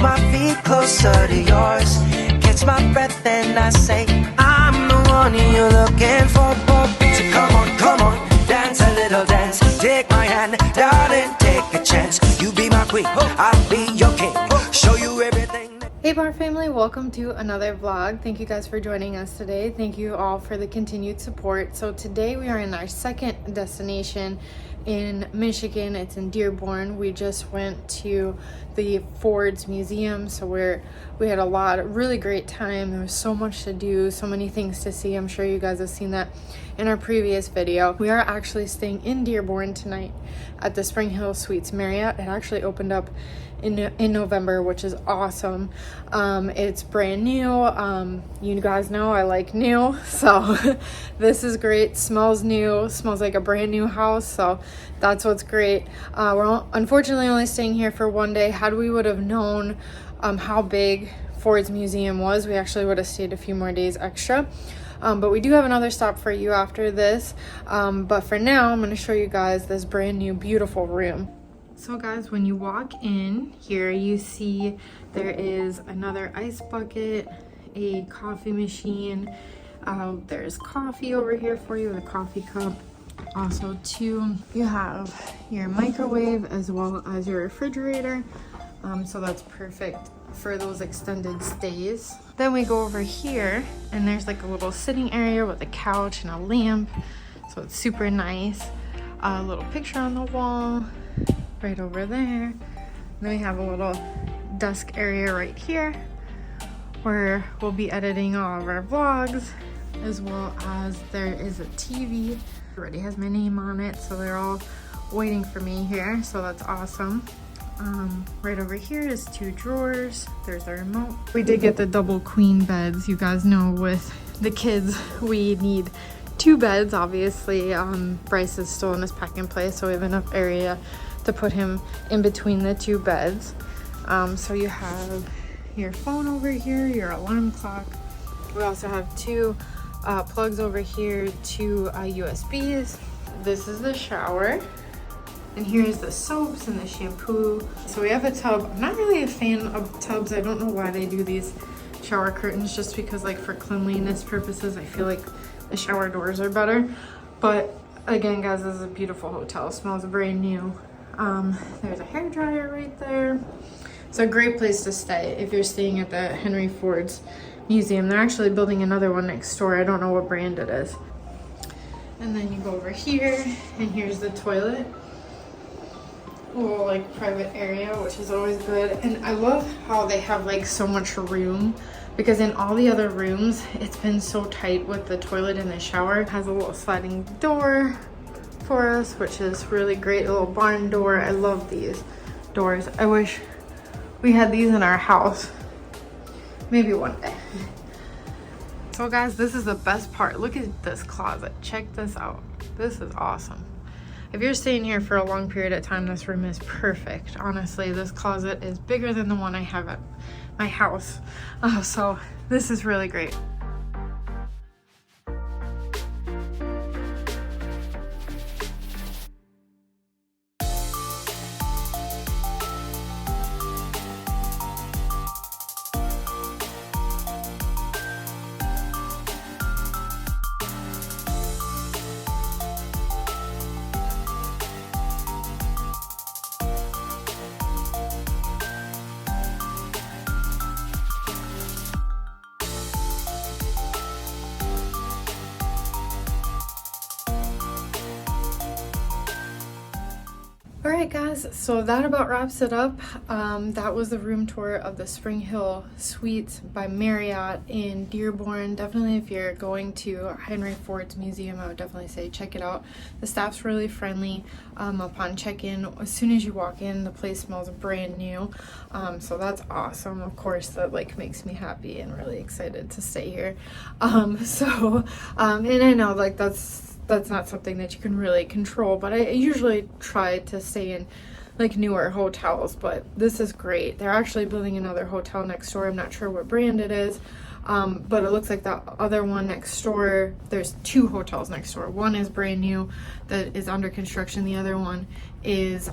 my feet closer to yours. Catch my breath and I say, I'm the one you're looking for. So come on, dance a little dance. Take my hand, darling, take a chance. You be my queen, I'll be your king. Show you everything. Hey bar family, welcome to another vlog. Thank you guys for joining us today. Thank you all for the continued support. So today we are in our second destination in Michigan. It's in Dearborn. We just went to the Ford's Museum, so we had a really great time. There was so much to do, so many things to see. I'm sure you guys have seen that in our previous video. We are actually staying in Dearborn tonight at the SpringHill Suites Marriott. It actually opened up in November, which is awesome. It's brand new. You guys know I like new, so this is great. Smells new, smells like a brand new house, so that's what's great. We're unfortunately only staying here for one day. Had we would have known how big Ford's Museum was, we actually would have stayed a few more days extra. But we do have another stop for you after this. But for now, I'm going to show you guys this brand new beautiful room. So guys, when you walk in here, you see there is another ice bucket, a coffee machine. There's coffee over here for you, a coffee cup. Also too, you have your microwave as well as your refrigerator. So that's perfect for those extended stays. Then we go over here and there's like a little sitting area with a couch and a lamp. So it's super nice. A little picture on the wall right over there. Then we have a little desk area right here where we'll be editing all of our vlogs, as well as there is a TV. It already has my name on it, so they're all waiting for me here, so that's awesome. Right over here is two drawers. There's the remote. We did get the double queen beds. You guys know with the kids we need two beds, obviously. Bryce is still in his packing place, so we have enough area to put him in between the two beds. So you have your phone over here, your alarm clock. We also have two plugs over here, two USBs. This is the shower. And here's the soaps and the shampoo. So we have a tub. I'm not really a fan of tubs. I don't know why they do these shower curtains, just because like for cleanliness purposes, I feel like the shower doors are better. But again, guys, this is a beautiful hotel. It smells brand new. There's a hair dryer right there. It's a great place to stay if you're staying at the Henry Ford's Museum. They're actually building another one next door. I don't know what brand it is. And then you go over here and here's the toilet. Little like private area, which is always good. And I love how they have like so much room, because in all the other rooms it's been so tight with the toilet and the shower. It has a little sliding door for us, which is really great. A little barn door. I love these doors. I wish we had these in our house. Maybe one day. So guys, this is the best part. Look at this closet. Check this out. This is awesome. If you're staying here for a long period of time, this room is perfect. Honestly, this closet is bigger than the one I have at my house. So this is really great. Alright guys, so that about wraps it up. That was the room tour of the SpringHill Suites by Marriott in Dearborn. Definitely if you're going to Henry Ford's Museum, I would definitely say check it out. The staff's really friendly upon check-in. As soon as you walk in, the place smells brand new. So that's awesome. Of course, that like makes me happy and really excited to stay here. And I know like that's not something that you can really control, but I usually try to stay in like newer hotels, but this is great. They're actually building another hotel next door. I'm not sure what brand it is, but it looks like the other one next door, there's two hotels next door. One is brand new that is under construction. The other one is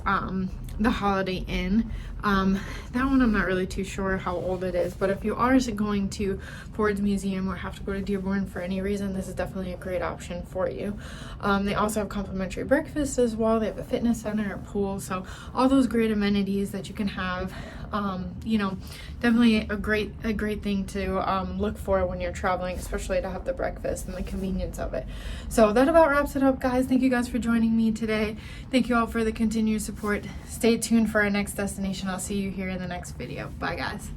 the Holiday Inn. That one I'm not really too sure how old it is, but if you are going to Ford's Museum or have to go to Dearborn for any reason, this is definitely a great option for you. They also have complimentary breakfast as well. They have a fitness center, a pool, so all those great amenities that you can have. You know, definitely a great thing to look for when you're traveling, especially to have the breakfast and the convenience of it. So that about wraps it up, guys. Thank you guys for joining me today. Thank you all for the continued support. Stay tuned for our next destination. I'll see you here in the next video. Bye, guys.